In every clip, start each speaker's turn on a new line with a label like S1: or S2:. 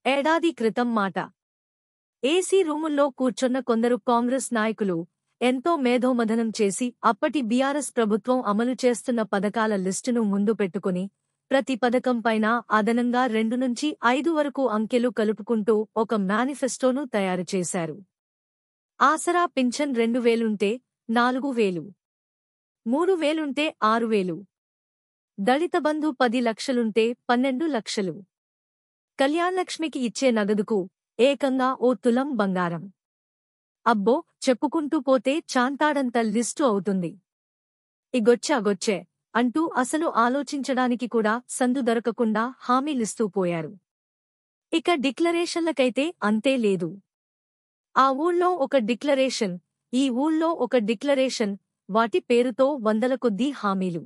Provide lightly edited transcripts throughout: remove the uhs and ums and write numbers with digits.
S1: ఏడాది క్రితం మాట. ఏసీ రూముల్లో కూర్చున్న కొందరు కాంగ్రెస్ నాయకులు ఎంతో మేధోమథనం చేసి అప్పటి బీఆర్ఎస్ ప్రభుత్వం అమలు చేస్తున్న పథకాల లిస్టును ముందు పెట్టుకుని ప్రతి పథకం పైన అదనంగా 2 నుంచి 5 వరకు అంకెలు కలుపుకుంటూ ఒక మేనిఫెస్టోను తయారు చేశారు. ఆసరా పింఛన్ 2000 4000, 3000 6000, దళిత బంధు 10 లక్షలుంటే 12 లక్షలు, కళ్యాణలక్ష్మికి ఇచ్చే నగదుకు ఏకంగా ఓ తులం బంగారం. అబ్బో, చెప్పుకుంటూ పోతే చాంతాడంత లిస్టు అవుతుంది. ఇగొచ్చే అంటూ అసలు ఆలోచించడానికి కూడా సందు దొరకకుండా హామీలిస్తూ పోయారు. ఇక డిక్లరేషన్లకైతే అంతే లేదు. ఆ ఊళ్ళో ఒక డిక్లరేషన్, ఈ ఊళ్ళో ఒక డిక్లరేషన్, వాటి పేరుతో వందల కొద్దీ హామీలు.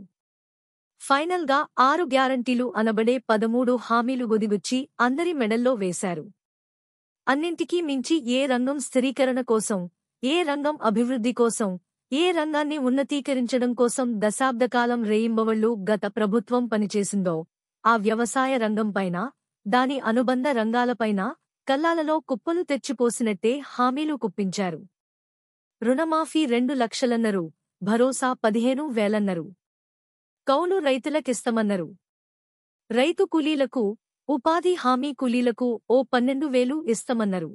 S1: ఫైనల్గా 6 గ్యారంటీలు అనబడే 13 హామీలు గుదిగుచ్చి అందరి మెడల్లో వేశారు. అన్నింటికీ మించి ఏ రంగం స్థిరీకరణ కోసం, ఏ రంగం అభివృద్ధి కోసం, ఏ రంగాన్ని ఉన్నతీకరించడం కోసం దశాబ్దకాలం రేయింబవళ్లు గత ప్రభుత్వం పనిచేసిందో ఆ వ్యవసాయ రంగంపైన, దాని అనుబంధ రంగాలపైన కల్లాలలో కుప్పలు తెచ్చిపోసినట్టే హామీలు కుప్పించారు. రుణమాఫీ 2 లక్షలన్నారు, భరోసా 15,000 కౌలు రైతులకిస్తమన్నారు. రైతు కూలీలకు, ఉపాధి హామీ కూలీలకు ఓ 12,000 ఇస్తమన్నారు.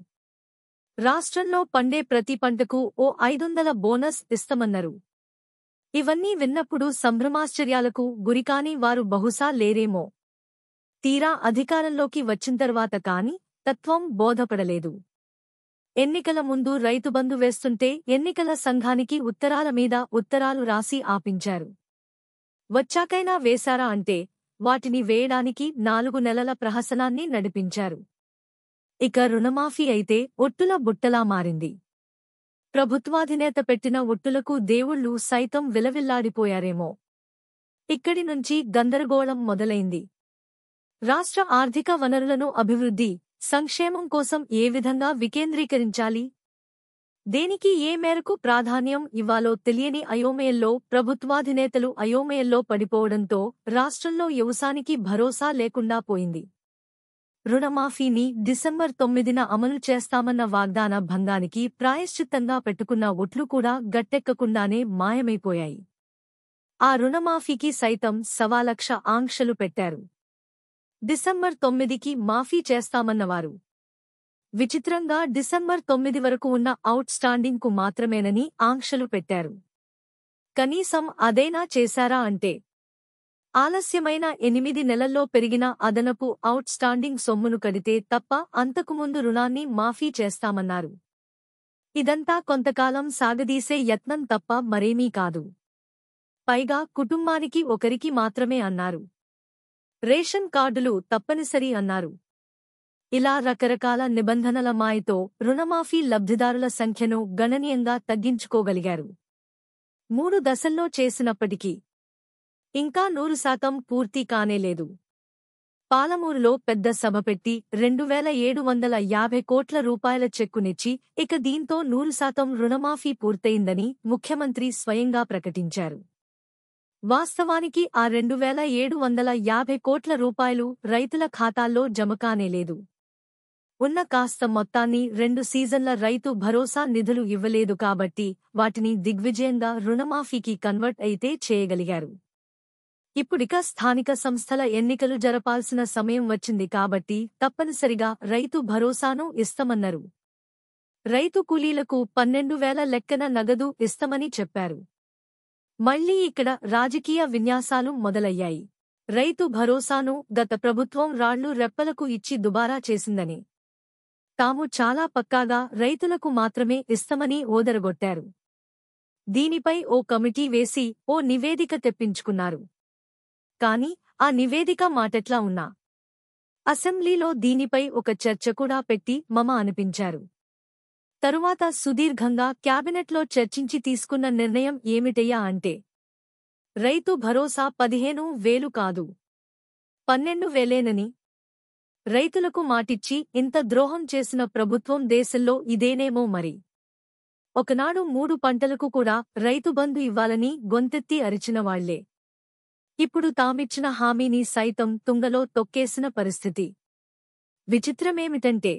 S1: రాష్ట్రంలో పండే ప్రతి పంటకు ఓ 500 బోనస్ ఇస్తమన్నారు. ఇవన్నీ విన్నప్పుడు సంభ్రమాశ్చర్యాలకు గురికాని వారు బహుశా లేరేమో. తీరా అధికారంలోకి వచ్చింతర్వాత కాని తత్వం బోధపడలేదు. ఎన్నికల ముందు రైతుబంధు వేస్తుంటే ఎన్నికల సంఘానికి ఉత్తరాల మీద ఉత్తరాలు రాసి ఆపించారు. వచ్చాకైనా వేశారా అంటే వాటిని వేయడానికి 4 నెలల ప్రహసనాన్ని నడిపించారు. ఇక రుణమాఫీ అయితే ఒట్టుల బుట్టలా మారింది. ప్రభుత్వాధినేత పెట్టిన ఒట్టులకు దేవుళ్ళు సైతం విలవిల్లాడిపోయారేమో. ఇక్కడి నుంచి గందరగోళం మొదలైంది. రాష్ట్ర ఆర్థిక వనరులను అభివృద్ధి, సంక్షేమం కోసం ఏ విధంగా వికేంద్రీకరించాలి, దేనికి ఏ మేరకు ప్రాధాన్యం ఇవ్వాలో తెలియని అయోమయంలో ప్రభుత్వాధినేతలు అయోమయంలో పడిపోవడంతో రాష్ట్రంలో వ్యవసాయానికి భరోసా లేకుండా పోయింది. రుణమాఫీని డిసెంబర్ 9న అమలు చేస్తామన్న వాగ్దాన భంగానికి ప్రాయశ్చిత్తంగా పెట్టుకున్న ఒట్లు కూడా గట్టెక్కకుండానే మాయమైపోయాయి. ఆ రుణమాఫీకి సైతం 1,00,000 ఆంక్షలు పెట్టారు. డిసెంబర్ 9కి మాఫీ చేస్తామన్నవారు విచిత్రంగా డిసెంబర్ 9 వరకు ఉన్న అవుట్ స్టాండింగ్కు మాత్రమేనని ఆంక్షలు పెట్టారు. కనీసం అదైనా చేశారా అంటే ఆలస్యమైన 8 నెలల్లో పెరిగిన అదనపు అవుట్ స్టాండింగ్ సొమ్మును కడితే తప్ప అంతకుముందు రుణాన్ని మాఫీ చేస్తామన్నారు. ఇదంతా కొంతకాలం సాగదీసే యత్నం తప్ప మరేమీ కాదు. పైగా కుటుంబానికి ఒకరికి మాత్రమే అన్నారు. రేషన్ కార్డులు తప్పనిసరి అన్నారు. ఇలా రకరకాల నిబంధనల మాయతో రుణమాఫీ లబ్ధిదారుల సంఖ్యను గణనీయంగా తగ్గించుకోగలిగారు. 3 దశల్లో చేసినప్పటికీ ఇంకా 100% పూర్తి కానేలేదు. పాలమూరులో పెద్ద సభ పెట్టి 2,750 కోట్ల రూపాయల చెక్కునిచ్చి ఇక దీంతో 100% రుణమాఫీ పూర్తయిందని ముఖ్యమంత్రి స్వయంగా ప్రకటించారు. వాస్తవానికి ఆ 2,750 కోట్ల రూపాయలు రైతుల ఖాతాల్లో జమకానేలేదు. ఉన్న కాస్త మొత్తాన్ని 2 సీజన్ల రైతు భరోసా నిధులు ఇవ్వలేదు కాబట్టి వాటిని దిగ్విజయంగా రుణమాఫీకి కన్వర్ట్ అయితే చేయగలిగారు. ఇప్పుడిక స్థానిక సంస్థల ఎన్నికలు జరపాల్సిన సమయం వచ్చింది కాబట్టి తప్పనిసరిగా రైతు భరోసాను ఇస్తమన్నారు. రైతు కూలీలకు 12,000 లెక్కన నగదు ఇస్తమని చెప్పారు. మళ్లీ ఇక్కడ రాజకీయ విన్యాసాలు మొదలయ్యాయి. రైతు భరోసాను గత ప్రభుత్వం రాళ్లు రెప్పలకు ఇచ్చి దుబారా చేసిందని, తాము చాలా పక్కాగా రైతులకు మాత్రమే ఇస్తమని ఓదరగొట్టారు. దీనిపై ఓ కమిటీ వేసి ఓ నివేదిక తెప్పించుకున్నారు. కాని ఆ నివేదిక మాటెట్లా ఉన్నా అసెంబ్లీలో దీనిపై ఒక చర్చ కూడా పెట్టి మమ అనిపించారు. తరువాత సుదీర్ఘంగా క్యాబినెట్లో చర్చించి తీసుకున్న నిర్ణయం ఏమిటయ్యా అంటే రైతు భరోసా 15,000 కాదు 12,000 రైతులకు మాటిచ్చి ఇంత ద్రోహం చేసిన ప్రభుత్వం దేశంలో ఇదేనేమో మరి. ఒకనాడు 3 పంటలకు కూడా రైతు బంధు ఇవ్వాలని గొంతెత్తి అరిచిన వాళ్లే ఇప్పుడు తామిచ్చిన హామీని సైతం తుంగలో తొక్కేసిన పరిస్థితి. విచిత్రమేమిటంటే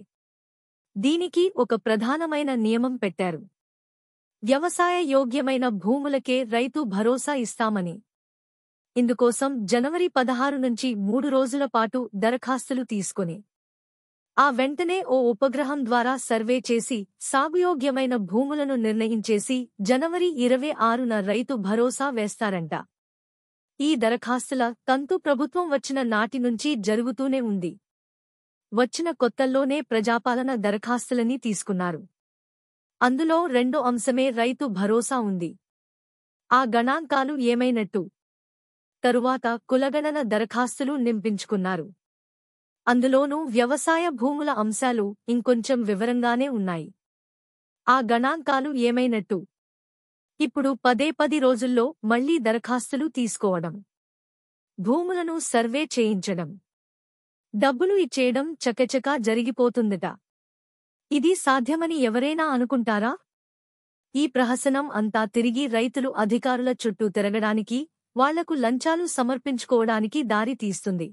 S1: దీనికి ఒక ప్రధానమైన నియమం పెట్టారు. వ్యవసాయ యోగ్యమైన భూములకే రైతు భరోసా ఇస్తామని. ఇందుకోసం జనవరి 16 నుంచి 3 రోజుల పాటు దరఖాస్తులు తీసుకొని ఆ వెంటనే ఓ ఉపగ్రహం ద్వారా సర్వే చేసి సాగుయోగ్యమైన భూములను నిర్ణయించేసి జనవరి 26న రైతు భరోసా వేస్తారంట. ఈ దరఖాస్తుల తంతు ప్రభుత్వం వచ్చిన నాటి నుంచి జరుగుతూనే ఉంది. వచ్చిన కొత్తల్లోనే ప్రజాపాలన దరఖాస్తులని తీసుకున్నారు. అందులో రెండో అంశమే రైతు భరోసా ఉంది. ఆ గణాంకాలు ఏమైనట్టు తరువాత కులగణన దరఖాస్తులు నింపించుకున్నారు. అందులోనూ వ్యవసాయ భూముల అంశాలు ఇంకొంచెం వివరంగానే ఉన్నాయి. ఆ గణాంకాలు ఏమైనట్టు ఇప్పుడు 10 రోజుల్లో మళ్లీ దరఖాస్తులు తీసుకోవడం, భూములను సర్వే చేయించడం, డబ్బులు ఇచ్చేయడం చకచకా జరిగిపోతుందట. ఇది సాధ్యమని ఎవరైనా అనుకుంటారా? ఈ ప్రహసనం అంతా తిరిగి రైతులు అధికారుల చుట్టూ తిరగడానికి, వాళ్లకు లంచాలు సమర్పించుకోవడానికి దారి తీస్తుంది.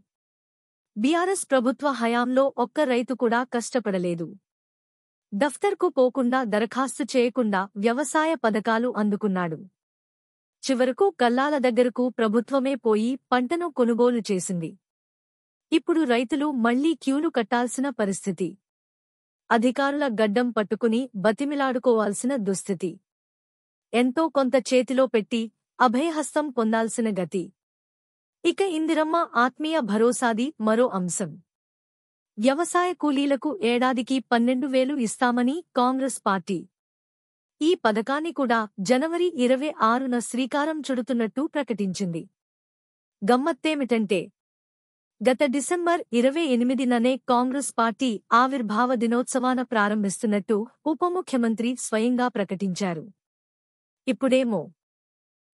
S1: బీఆర్ఎస్ ప్రభుత్వ హయాంలో ఒక్క రైతు కూడా కష్టపడలేదు. దఫ్తర్కు పోకుండా దరఖాస్తు చేయకుండా వ్యవసాయ పథకాలు అందుకున్నాడు. చివరకు కల్లాల దగ్గరకు ప్రభుత్వమే పోయి పంటను కొనుగోలు చేసింది. ఇప్పుడు రైతులు మళ్లీ క్యూలు కట్టాల్సిన పరిస్థితి. అధికారుల గడ్డం పట్టుకుని బతిమిలాడుకోవాల్సిన దుస్థితి. ఎంతో కొంత చేతిలో పెట్టి అభయహస్తం పొందాల్సిన గతి. ఇక ఇందిరమ్మ ఆత్మీయ భరోసాది మరో అంశం. వ్యవసాయ కూలీలకు ఏడాదికి 12,000 ఇస్తామని కాంగ్రెస్ పార్టీ ఈ పథకాన్ని కూడా జనవరి 26న శ్రీకారం చుడుతున్నట్టు ప్రకటించింది. గమ్మత్తేమిటంటే గత డిసెంబర్ 28ననే కాంగ్రెస్ పార్టీ ఆవిర్భావ దినోత్సవాన ప్రారంభిస్తున్నట్టు ఉప ముఖ్యమంత్రి స్వయంగా ప్రకటించారు. ఇప్పుడేమో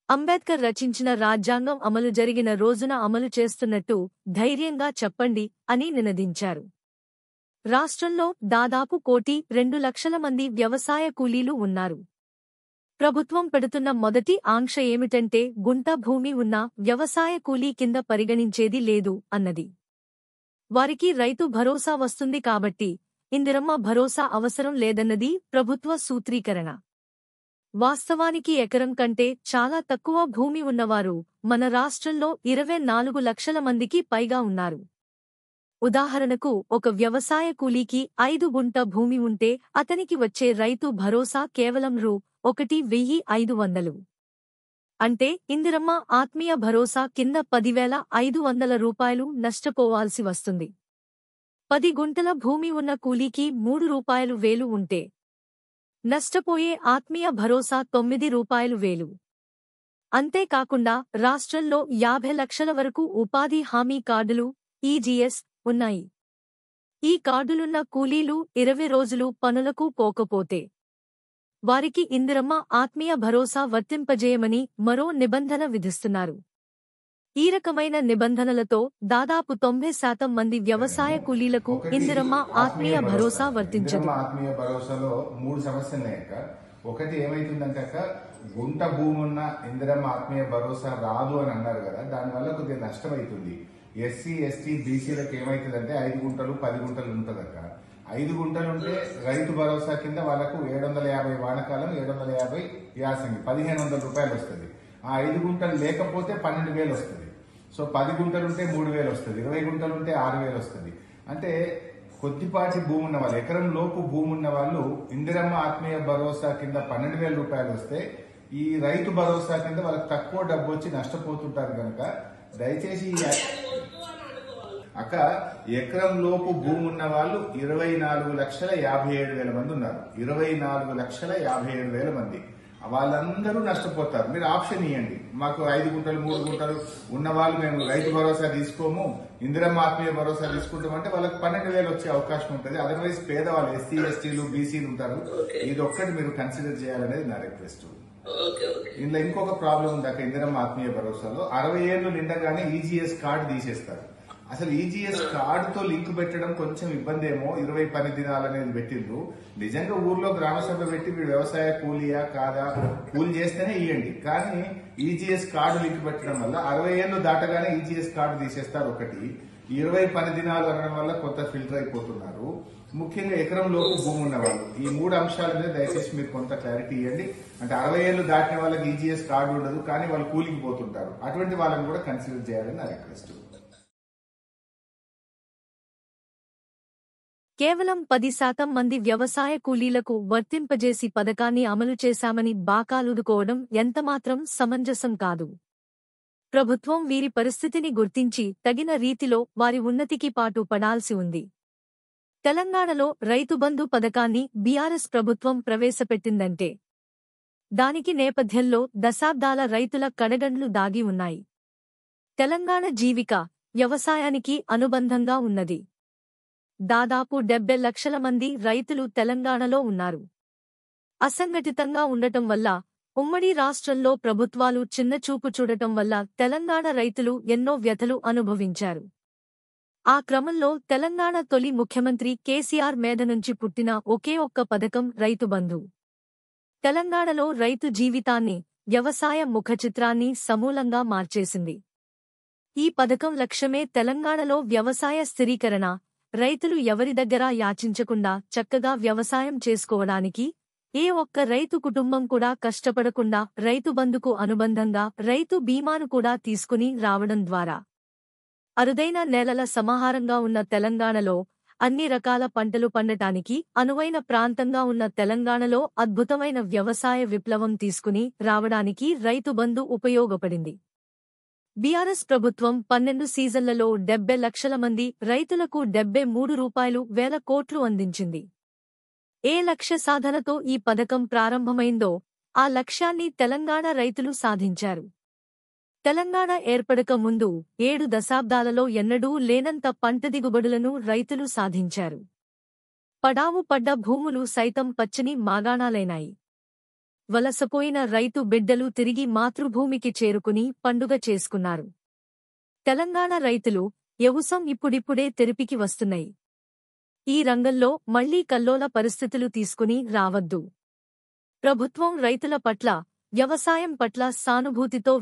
S1: అంబేద్కర్ రచించిన రాజ్యాంగం అమలు జరిగిన రోజున అమలు చేస్తున్నట్టు ధైర్యంగా చెప్పండి అని నినదించారు. రాష్ట్రంలో దాదాపు 1,02,00,000 మంది వ్యవసాయ కూలీలు ఉన్నారు. ప్రభుత్వం పెడుతున్న మొదటి ఆంక్ష ఏమిటంటే గుంట భూమి ఉన్న వ్యవసాయ కూలీ కింద పరిగణించేది లేదు అన్నది. వారికి రైతు భరోసా వస్తుంది కాబట్టి ఇందిరమ్మ భరోసా అవసరం లేదన్నది ప్రభుత్వ సూత్రీకరణ. వాస్తవానికి ఎకరం కంటే చాలా తక్కువ భూమి ఉన్నవారు మన రాష్ట్రంలో 24 లక్షల మందికి పైగా ఉన్నారు. ఉదాహరణకు ఒక వ్యవసాయ కూలీకి 5 గుంట భూమి ఉంటే అతనికి వచ్చే రైతు భరోసా కేవలం రూ. 1,500. అంటే ఇందిరమ్మ ఆత్మీయ భరోసా కింద 10,500 రూపాయలు నష్టపోవాల్సి వస్తుంది. 10 గుంటల భూమి ఉన్న కూలీకి రూ. 3,000 ఉంటే నష్టపోయే ఆత్మీయ భరోసా రూ. 9,000. అంతేకాకుండా రాష్ట్రంలో 50 లక్షల వరకు ఉపాధి హామీ కార్డులు ఈజీఎస్ ఉన్నాయి. ఈ కార్డులున్న కూలీలు 20 రోజులు పనులకు పోకపోతే వారికి ఇందిరమ్మ ఆత్మీయ భరోసా వర్తింపజేయమని మరో నిబంధన విధిస్తున్నారు. ఈ రకమైన నిబంధనలతో దాదాపు 90% మంది వ్యవసాయ కూలీలకు ఇందిరమ్మ ఆత్మీయ భరోసా వర్తించదు.
S2: ఆత్మీయ భరోసాలో 3 సమస్యలున్నాయక. ఒకటి ఏమైతుందంటే గుంట భూమి ఉన్న ఇందిరమ్మ ఆత్మీయ భరోసా రాదు అని అన్నారు కదా, దానివల్ల కొద్దిగా నష్టమైతుంది. ఎస్సీ ఎస్టీ బీసీలకు ఏమైతుందంటే 5 గుంటలు 10 గుంటలు ఉంటుందక్క. 5 గుంటలు ఉంటే రైతు భరోసా కింద వాళ్ళకు 750 వానకాలం 750 యాసంగి 1,500 రూపాయలు వస్తుంది. ఆ 5 గుంటలు లేకపోతే 12,000 వస్తుంది. సో 10 గుంటలుంటే 3,000 వస్తుంది, 20 గుంటలుంటే 6,000 వస్తుంది. అంటే కొద్దిపాటి భూమి ఉన్న వాళ్ళు, ఎకరం లోపు భూమి ఉన్న వాళ్ళు ఇందిరమ్మ ఆత్మీయ భరోసా కింద 12,000 రూపాయలు వస్తే ఈ రైతు భరోసా కింద వాళ్ళకి తక్కువ డబ్బు వచ్చి నష్టపోతుంటారు కనుక దయచేసి ఎకరం లోపు భూమి ఉన్న వాళ్ళు 24,57,000 మంది ఉన్నారు. 24,57,000 మంది వాళ్ళందరూ నష్టపోతారు. మీరు ఆప్షన్ ఇవ్వండి, మాకు 5 గుంటలు 3 గుంటలు ఉన్న వాళ్ళు మేము రైతు భరోసా తీసుకోము, ఇందిరమ్మ ఆత్మీయ భరోసా తీసుకుంటామంటే వాళ్ళకి 12,000 వచ్చే అవకాశం ఉంటుంది. అదర్వైజ్ పేదవాళ్ళు ఎస్సీ ఎస్టీలు బీసీలు ఉంటారు. ఇది ఒక్కటి మీరు కన్సిడర్ చేయాలనేది నా రిక్వెస్ట్. ఇందులో ఇంకొక ప్రాబ్లం ఉంది అక్కడ ఇందిరమ్మ ఆత్మీయ భరోసాలో 60 ఏళ్లు నిండగానే ఈజీఎస్ కార్డు తీసేస్తారు. అసలు ఈజీఎస్ కార్డుతో లింక్ పెట్టడం కొంచెం ఇబ్బంది ఏమో. 20 పని దినాలు అనేది పెట్టిండ్రు. నిజంగా ఊర్లో గ్రామసభ పెట్టి వీడు వ్యవసాయ కూలీయా కాదా, కూలి చేస్తేనే ఇవ్వండి. కానీ ఈజీఎస్ కార్డు లింక్ పెట్టడం వల్ల 60 ఏళ్ళు దాటగానే ఈజీఎస్ కార్డు తీసేస్తారు ఒకటి. 20 పని దినాలు అనడం వల్ల కొంత ఫిల్టర్ అయిపోతున్నారు. ముఖ్యంగా ఎకరం లోపు భూమి ఉన్న వాళ్ళు ఈ 3 అంశాల మీద దయచేసి మీరు కొంత క్లారిటీ ఇవ్వండి. అంటే 60 ఏళ్ళు దాటిన వాళ్ళకి ఈజీఎస్ కార్డు ఉండదు, కానీ వాళ్ళు కూలికి పోతుంటారు. అటువంటి వాళ్ళని కూడా కన్సిడర్ చేయాలని నా రిక్వెస్ట్.
S1: కేవలం 10% మంది వ్యవసాయ కూలీలకు వర్తింపజేసి పథకాన్ని అమలు చేశామని బాకాలుదుకోవడం ఎంతమాత్రం సమంజసం కాదు. ప్రభుత్వం వీరి పరిస్థితిని గుర్తించి తగిన రీతిలో వారి ఉన్నతికి పాటు పడాల్సి ఉంది. తెలంగాణలో రైతుబంధు పథకాన్ని బీఆర్ఎస్ ప్రభుత్వం ప్రవేశపెట్టిందంటే దానికి నేపథ్యంలో దశాబ్దాల రైతుల కడగండ్లు దాగి ఉన్నాయి. తెలంగాణ జీవిక వ్యవసాయానికి అనుబంధంగా ఉన్నది. దాదాపు 70 లక్షల మంది రైతులు తెలంగాణలో ఉన్నారు. అసంఘటితంగా ఉండటం వల్ల, ఉమ్మడి రాష్ట్రంలో ప్రభుత్వాలు చిన్నచూపు చూడటం వల్ల తెలంగాణ రైతులు ఎన్నో వ్యథలు అనుభవించారు. ఆ క్రమంలో తెలంగాణ తొలి ముఖ్యమంత్రి కేసీఆర్ మేధ నుంచి పుట్టిన ఒకే ఒక్క పథకం రైతుబంధు. తెలంగాణలో రైతు జీవితాన్ని, వ్యవసాయ ముఖచిత్రాన్ని సమూలంగా మార్చేసింది. ఈ పథకం లక్ష్యమే తెలంగాణలో వ్యవసాయ స్థిరీకరణ, రైతులు ఎవరి దగ్గరా యాచించకుండా చక్కగా వ్యవసాయం చేసుకోవడానికి, ఏ ఒక్క రైతు కుటుంబం కూడా కష్టపడకుండా రైతుబంధుకు అనుబంధంగా రైతు బీమాను కూడా తీసుకుని రావడం ద్వారా అరుదైన నేలల సమాహారంగా ఉన్న తెలంగాణలో అన్ని రకాల పంటలు పండటానికి అనువైన ప్రాంతంగా ఉన్న తెలంగాణలో అద్భుతమైన వ్యవసాయ విప్లవం తీసుకుని రావడానికి రైతుబంధు ఉపయోగపడింది. బీఆర్ఎస్ ప్రభుత్వం 12 సీజన్లలో 70 లక్షల మంది రైతులకు 73,000 కోట్లు అందించింది. ఏ లక్ష్య సాధనతో ఈ పథకం ప్రారంభమైందో ఆ లక్ష్యాన్ని తెలంగాణ రైతులు సాధించారు. తెలంగాణ ఏర్పడక ముందు 7 దశాబ్దాలలో ఎన్నడూ లేనంత పంట దిగుబడులను రైతులు సాధించారు. పడావు పడ్డ భూములు సైతం పచ్చని మాగాణాలైనాయి. వలసపోయిన రైతు బిడ్డలు తిరిగి మాతృభూమికి చేరుకుని పండుగ చేసుకున్నారు. తెలంగాణ రైతులు యవుసం ఇప్పుడిప్పుడే తెరిపికి వస్తున్నాయి. ఈ రంగంలో మళ్లీ కల్లోల పరిస్థితులు తీసుకుని రావద్దు. ప్రభుత్వం రైతుల పట్ల, వ్యవసాయం పట్ల సానుభూతితో